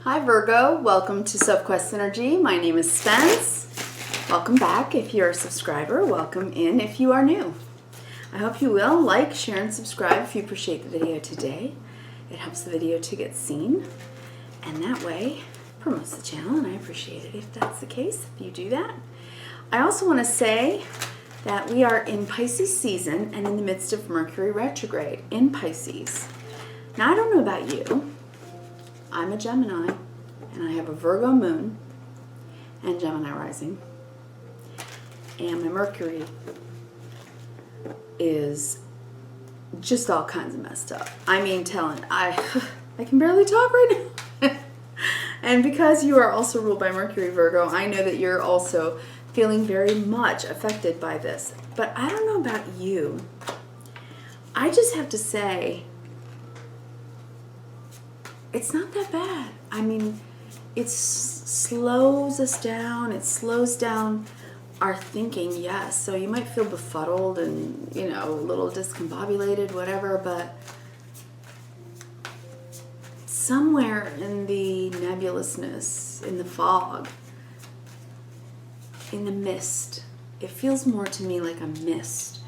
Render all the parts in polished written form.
Hi Virgo, welcome to Sophquest Energy. My name is Spence. Welcome back if you're a subscriber. Welcome in if you are new. I hope you will like, share, and subscribe if you appreciate the video today. It helps the video to get seen, and that way promotes the channel, and I appreciate it if that's the case, if you do that. I also want to say that we are in Pisces season and in the midst of Mercury retrograde in Pisces. Now, I don't know about you. I'm a Gemini, and I have a Virgo moon and Gemini rising. And my Mercury is just all kinds of messed up. I mean, I can barely talk right now. And because you are also ruled by Mercury, Virgo, I know that you're also feeling very much affected by this. But I don't know about you. I just have to say, it's not that bad. I mean, it slows us down. It slows down our thinking, yes. So you might feel befuddled and, a little discombobulated, whatever, but somewhere in the nebulousness, in the fog, in the mist, it feels more to me like a mist.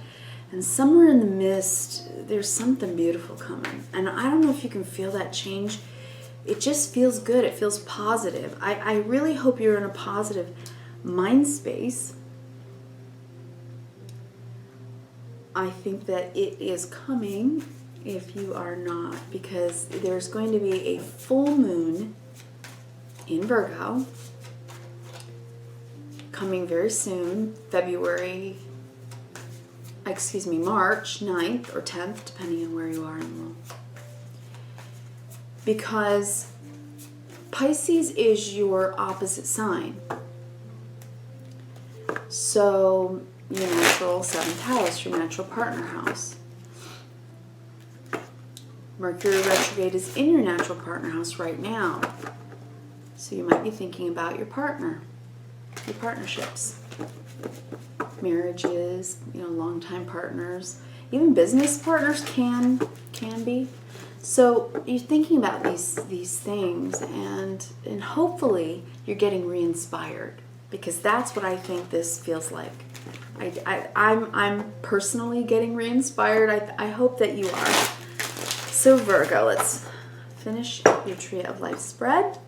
And somewhere in the mist, there's something beautiful coming. And I don't know if you can feel that change. It just feels good. It feels positive. I really hope you're in a positive mind space. I think that it is coming if you are not, because there's going to be a full moon in Virgo coming very soon, March 9th or 10th, depending on where you are in the world. Because Pisces is your opposite sign. So, your natural 7th house, your natural partner house. Mercury retrograde is in your natural partner house right now. So you might be thinking about your partner, your partnerships, marriages, longtime partners, even business partners can be. So you're thinking about these things, and hopefully you're getting re-inspired, because that's what I think this feels like. I'm personally getting re-inspired. I hope that you are. So Virgo, let's finish your Tree of Life spread,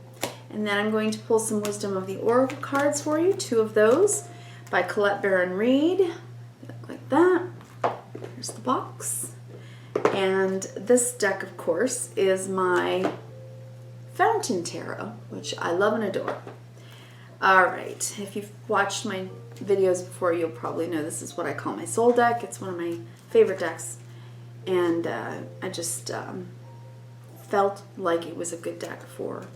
and then I'm going to pull some Wisdom of the Oracle cards for you, 2 of those by Collette Baron-Reid. They look like that. Here's the box. And this deck, of course, is my Fountain Tarot, which I love and adore. All right, if you've watched my videos before, you'll probably know this is what I call my soul deck. It's one of my favorite decks, and I just felt like it was a good deck for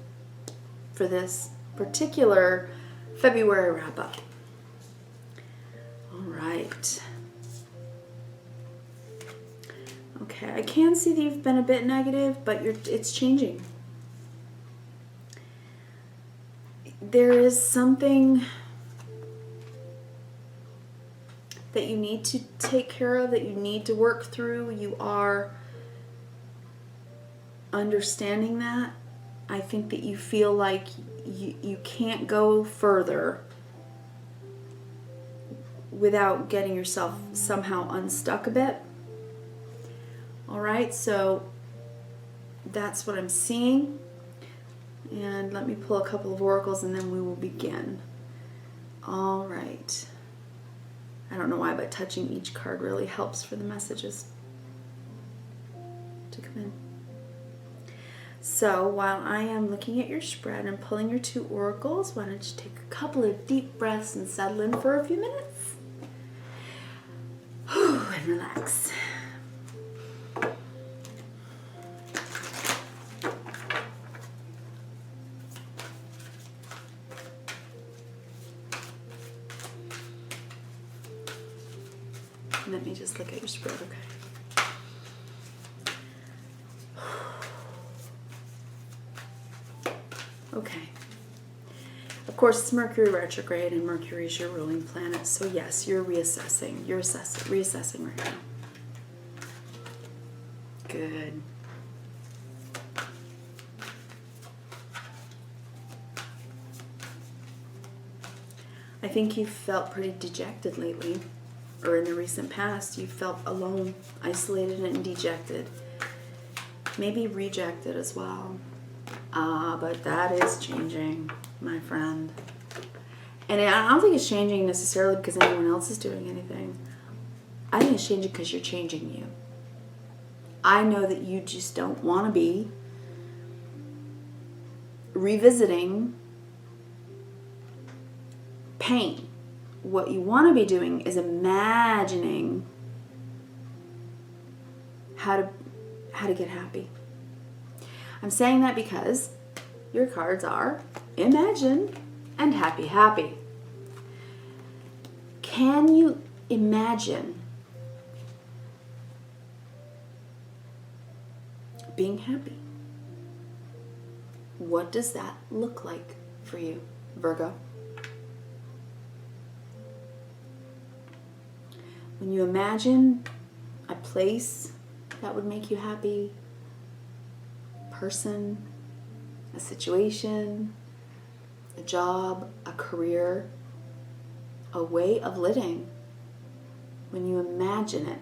this particular February wrap-up. All right. Okay, I can see that you've been a bit negative, but it's changing. There is something that you need to take care of, that you need to work through. You are understanding that. I think that you feel like you can't go further without getting yourself somehow unstuck a bit. All right, so that's what I'm seeing. And let me pull a couple of oracles and then we will begin. All right. I don't know why, but touching each card really helps for the messages to come in. So while I am looking at your spread and pulling your 2 oracles, why don't you take a couple of deep breaths and settle in for a few minutes. And relax. Let me just look at your spread, okay? Okay. Of course, it's Mercury retrograde, and Mercury is your ruling planet. So yes, you're reassessing. You're reassessing right now. Good. I think you felt pretty dejected lately, or in the recent past, you felt alone, isolated, and dejected. Maybe rejected as well. But that is changing, my friend. And I don't think it's changing necessarily because anyone else is doing anything. I think it's changing because you're changing you. I know that you just don't want to be revisiting pain. What you want to be doing is imagining how to get happy. I'm saying that because your cards are Imagine and Happy Happy. Can you imagine being happy? What does that look like for you, Virgo? When you imagine a place that would make you happy, person, a situation, a job, a career, a way of living, when you imagine it,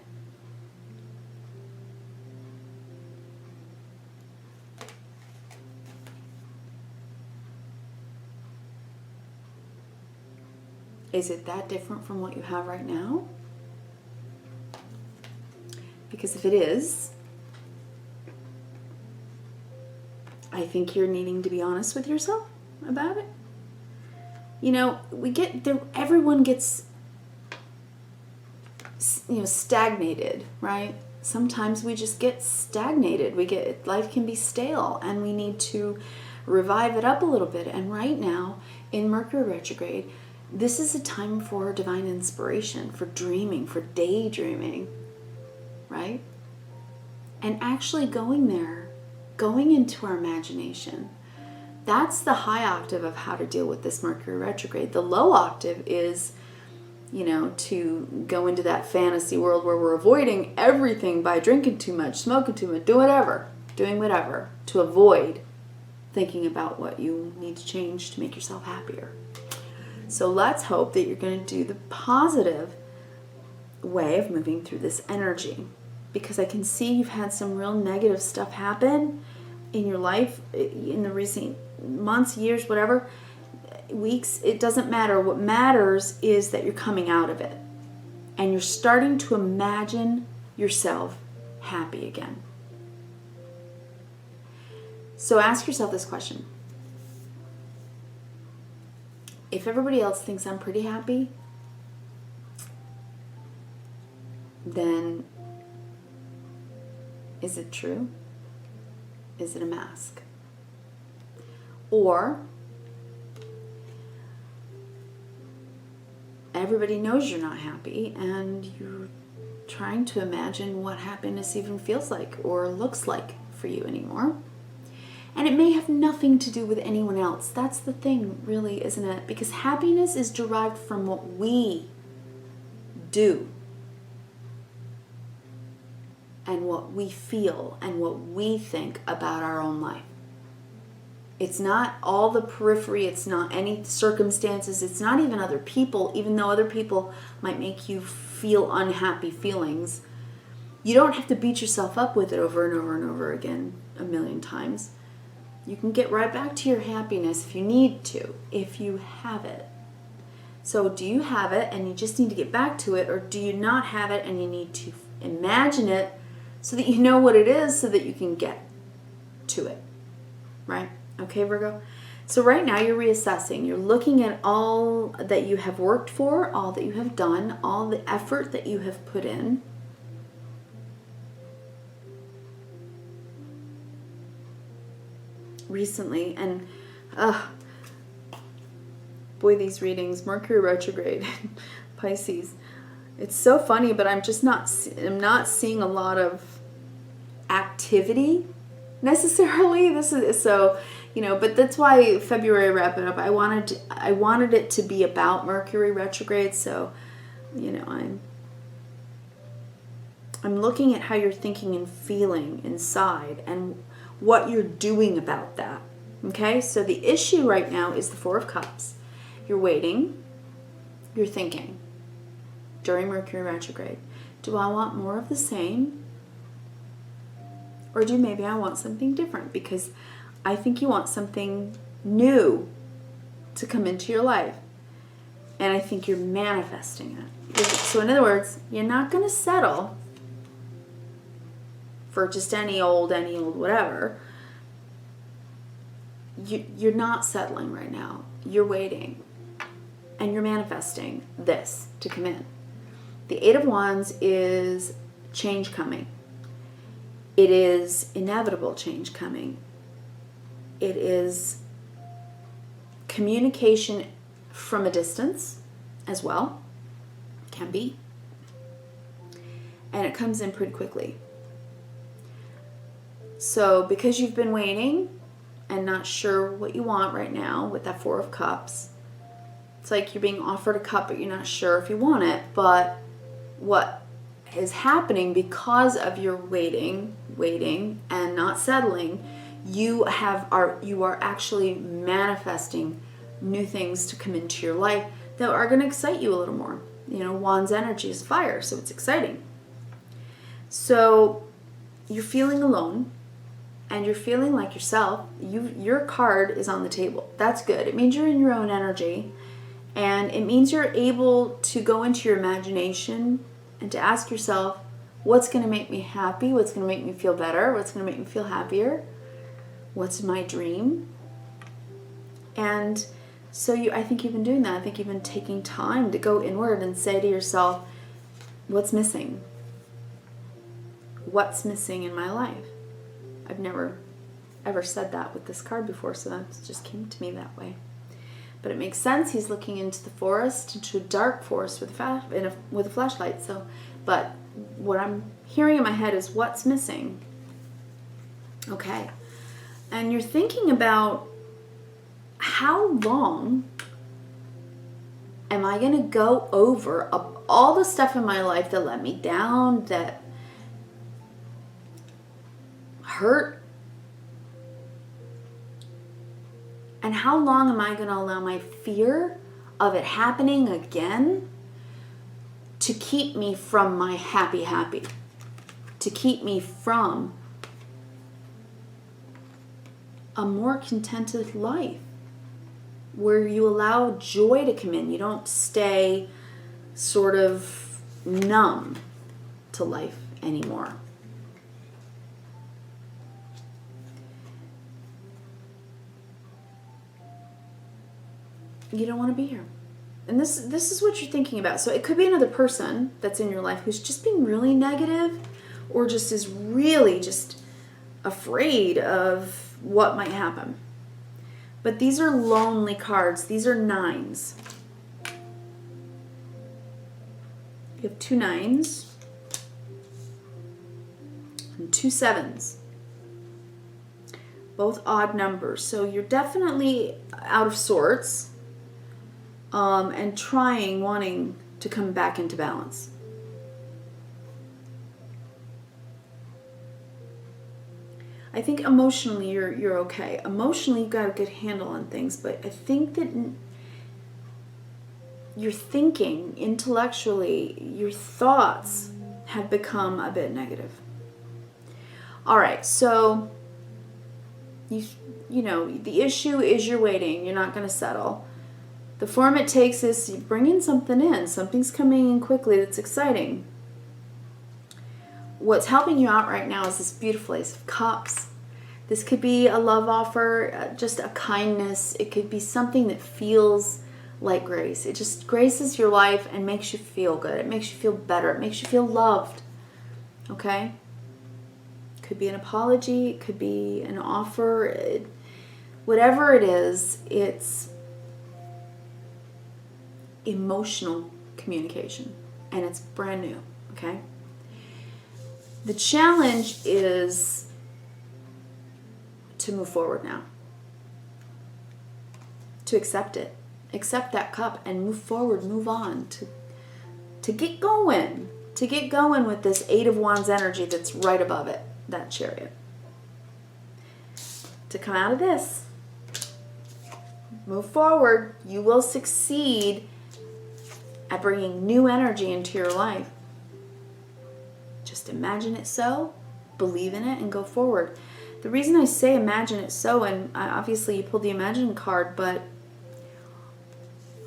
is it that different from what you have right now? Because if it is, I think you're needing to be honest with yourself about it. You know, everyone gets, stagnated, right? Sometimes we just get stagnated. Life can be stale and we need to revive it up a little bit. And right now, in Mercury retrograde, this is a time for divine inspiration, for dreaming, for daydreaming, right? And actually going there, going into our imagination. That's the high octave of how to deal with this Mercury retrograde. The low octave is, to go into that fantasy world where we're avoiding everything by drinking too much, smoking too much, doing whatever to avoid thinking about what you need to change to make yourself happier. So let's hope that you're going to do the positive way of moving through this energy, because I can see you've had some real negative stuff happen in your life in the recent months, years, whatever, weeks. It doesn't matter. What matters is that you're coming out of it and you're starting to imagine yourself happy again. So ask yourself this question. If everybody else thinks I'm pretty happy, then is it true? Is it a mask? Or everybody knows you're not happy and you're trying to imagine what happiness even feels like or looks like for you anymore. And it may have nothing to do with anyone else. That's the thing, really, isn't it? Because happiness is derived from what we do and what we feel and what we think about our own life. It's not all the periphery. It's not any circumstances. It's not even other people, even though other people might make you feel unhappy feelings. You don't have to beat yourself up with it over and over and over again a million times. You can get right back to your happiness if you need to, if you have it. So do you have it and you just need to get back to it, or do you not have it and you need to imagine it so that you know what it is so that you can get to it, right? Okay, Virgo? So right now you're reassessing. You're looking at all that you have worked for, all that you have done, all the effort that you have put in. Recently, and boy, these readings, Mercury retrograde, Pisces, it's so funny, but I'm not seeing a lot of activity necessarily. This is so, but that's why February wrap it up. I wanted it to be about Mercury retrograde, so I'm looking at how you're thinking and feeling inside and what you're doing about that. Okay, so the issue right now is the Four of Cups. You're waiting, you're thinking during Mercury retrograde. Do I want more of the same? Or do maybe I want something different? Because I think you want something new to come into your life. And I think you're manifesting it. So in other words, you're not going to settle for just any old whatever. You're not settling right now. You're waiting. And you're manifesting this to come in. The Eight of Wands is change coming. It is inevitable change coming. It is communication from a distance as well. Can be. And it comes in pretty quickly. So because you've been waiting and not sure what you want right now with that Four of Cups, it's like you're being offered a cup but you're not sure if you want it. But what is happening because of your waiting and not settling, you are actually manifesting new things to come into your life that are going to excite you a little more. You know, Wands energy is fire, so it's exciting. So you're feeling alone and you're feeling like yourself. Your card is on the table. That's good. It means you're in your own energy, and it means you're able to go into your imagination and to ask yourself, what's going to make me happy? What's going to make me feel better? What's going to make me feel happier? What's my dream? And so I think you've been doing that. I think you've been taking time to go inward and say to yourself, what's missing? What's missing in my life? I've never ever said that with this card before, so that just came to me that way. But it makes sense. He's looking into the forest, into a dark forest with a flashlight. So, but what I'm hearing in my head is what's missing. Okay. And you're thinking about how long am I going to go over all the stuff in my life that let me down, that hurt? And how long am I going to allow my fear of it happening again to keep me from my happy, to keep me from a more contented life where you allow joy to come in. You don't stay sort of numb to life anymore. You don't want to be here. And this is what you're thinking about. So it could be another person that's in your life who's just being really negative, or just is really just afraid of what might happen. But these are lonely cards. These are nines. You have 2 9s and 2 7s. Both odd numbers. So you're definitely out of sorts. And wanting to come back into balance. I think emotionally you're okay. Emotionally you've got a good handle on things, but I think that your thinking, intellectually, your thoughts have become a bit negative. All right, so you know the issue is you're waiting. You're not going to settle. The form it takes is bringing something in. Something's coming in quickly that's exciting. What's helping you out right now is this beautiful Ace of Cups. This could be a love offer, just a kindness. It could be something that feels like grace. It just graces your life and makes you feel good. It makes you feel better. It makes you feel loved. Okay? It could be an apology. It could be an offer. Whatever it is, it's emotional communication, and it's brand new. Okay, the challenge is to move forward now, to accept that cup and move forward, move on, to get going with this 8 of Wands energy that's right above it, that Chariot, to come out of this, move forward. You will succeed at bringing new energy into your life. Just imagine it so, believe in it, and go forward. The reason I say imagine it so, and obviously you pulled the Imagine card, but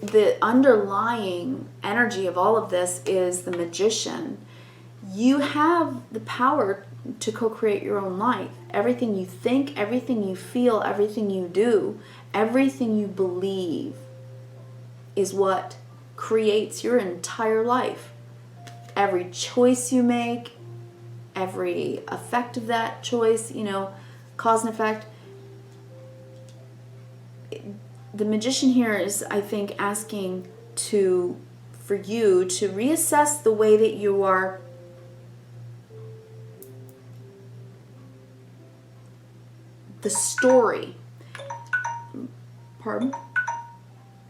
the underlying energy of all of this is the Magician. You have the power to co-create your own life. Everything you think, everything you feel, everything you do, everything you believe is what creates your entire life. Every choice you make, every effect of that choice, cause and effect. The Magician here is, I think, asking for you to reassess the way that you are the story. Pardon?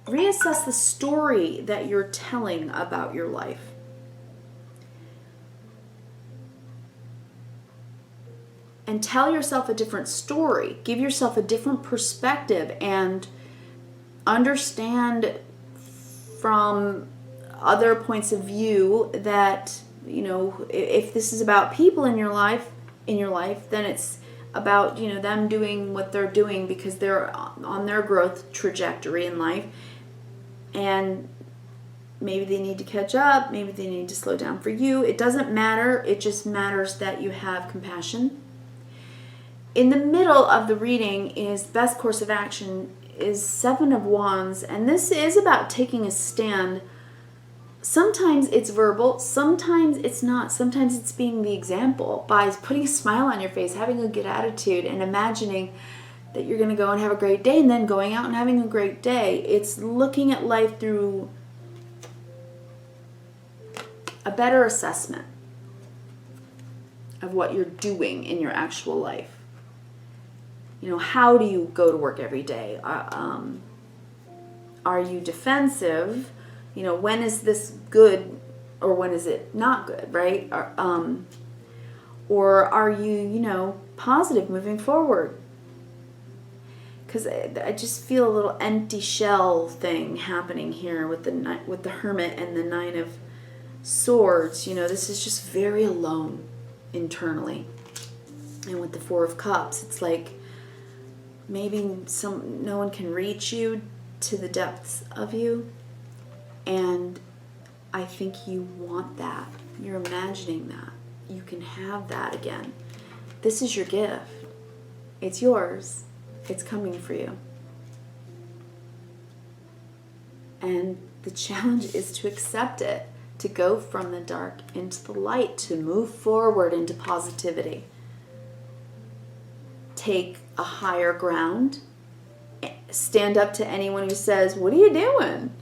Reassess the story that you're telling about your life. And tell yourself a different story. Give yourself a different perspective and understand from other points of view that, if this is about people in your life, then it's about, them doing what they're doing because they're on their growth trajectory in life. And maybe they need to catch up. Maybe they need to slow down for you. It doesn't matter. It just matters that you have compassion. In the middle of the reading is best course of action is 7 of Wands. And this is about taking a stand. Sometimes it's verbal. Sometimes it's not. Sometimes it's being the example by putting a smile on your face, having a good attitude, and imagining that you're going to go and have a great day and then going out and having a great day. It's looking at life through a better assessment of what you're doing in your actual life. How do you go to work every day? Are you defensive? When is this good or when is it not good, right? Or are you, positive moving forward? Because I just feel a little empty shell thing happening here with the Hermit and the 9 of Swords. This is just very alone internally. And with the 4 of Cups, it's like maybe no one can reach you to the depths of you. And I think you want that. You're imagining that. You can have that again. This is your gift. It's yours. It's coming for you. And the challenge is to accept it, to go from the dark into the light, to move forward into positivity. Take a higher ground. Stand up to anyone who says, "What are you doing?"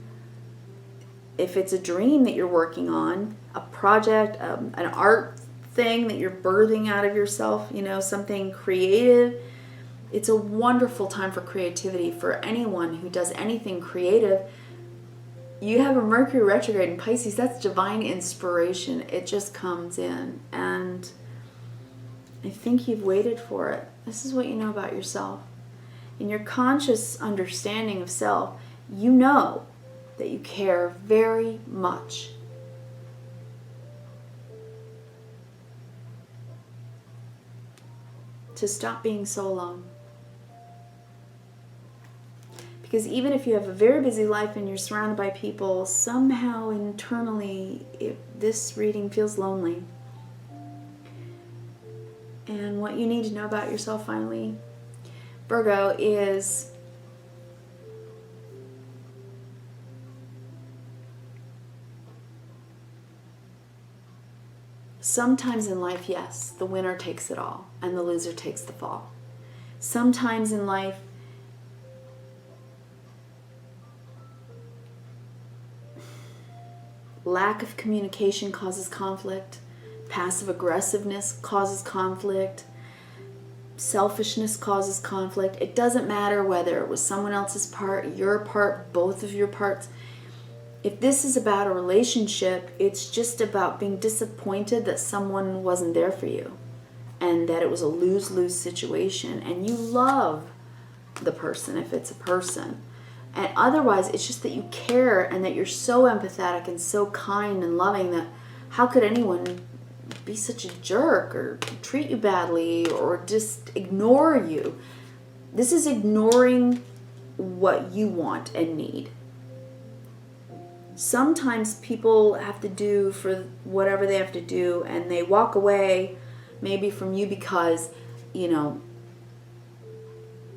If it's a dream that you're working on, a project, an art thing that you're birthing out of yourself, something creative, it's a wonderful time for creativity for anyone who does anything creative. You have a Mercury retrograde in Pisces. That's divine inspiration. It just comes in. And I think you've waited for it. This is what you know about yourself. In your conscious understanding of self, you know that you care very much. To stop being so alone. Because even if you have a very busy life and you're surrounded by people, somehow internally this reading feels lonely. And what you need to know about yourself finally, Virgo, is sometimes in life, yes, the winner takes it all and the loser takes the fall. Sometimes in life, lack of communication causes conflict. Passive aggressiveness causes conflict. Selfishness causes conflict. It doesn't matter whether it was someone else's part, your part, both of your parts. If this is about a relationship, it's just about being disappointed that someone wasn't there for you and that it was a lose-lose situation, and you love the person if it's a person. And otherwise, it's just that you care and that you're so empathetic and so kind and loving that how could anyone be such a jerk or treat you badly or just ignore you? This is ignoring what you want and need. Sometimes people have to do for whatever they have to do, and they walk away maybe from you because, you know,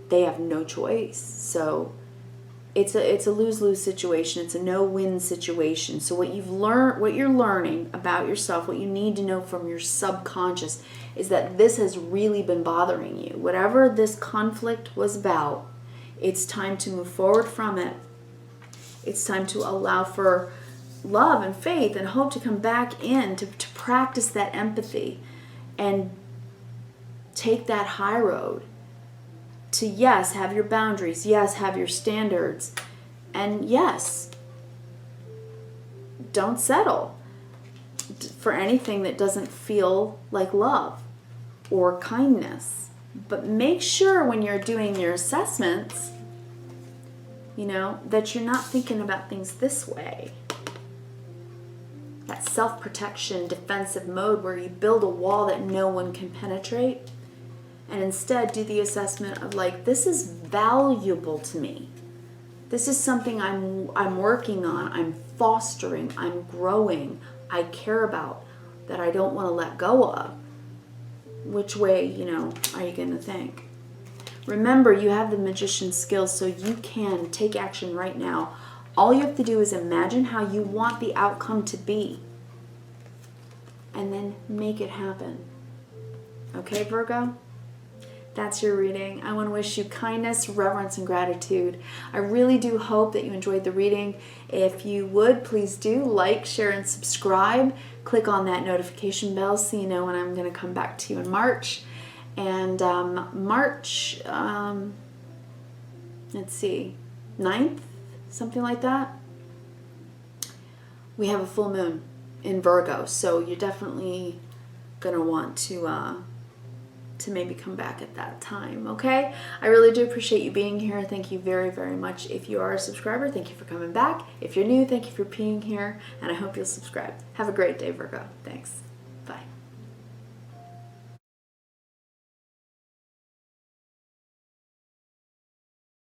they have no choice. So it's a lose-lose situation. It's a no-win situation. So what you're learning about yourself, what you need to know from your subconscious is that this has really been bothering you. Whatever this conflict was about, it's time to move forward from it. It's time to allow for love and faith and hope to come back in, to practice that empathy and take that high road. To yes, have your boundaries, yes, have your standards, and yes, don't settle for anything that doesn't feel like love or kindness. But make sure when you're doing your assessments, you know, that you're not thinking about things this way. That self-protection, defensive mode where you build a wall that no one can penetrate. And instead do the assessment of like, this is valuable to me. This is something I'm working on, I'm fostering, I'm growing, I care about, that I don't want to let go of. Which way, you know, are you going to think? Remember, you have the magician skills, so you can take action right now. All you have to do is imagine how you want the outcome to be. And then make it happen. Okay, Virgo? That's your reading. I want to wish you kindness, reverence, and gratitude. I really do hope that you enjoyed the reading. If you would, please do like, share, and subscribe. Click on that notification bell so you know when I'm going to come back to you in March. And March, let's see, 9th, something like that, we have a full moon in Virgo. So you're definitely going to want to maybe come back at that time, okay? I really do appreciate you being here. Thank you very, very much. If you are a subscriber, thank you for coming back. If you're new, thank you for being here, and I hope you'll subscribe. Have a great day, Virgo. Thanks.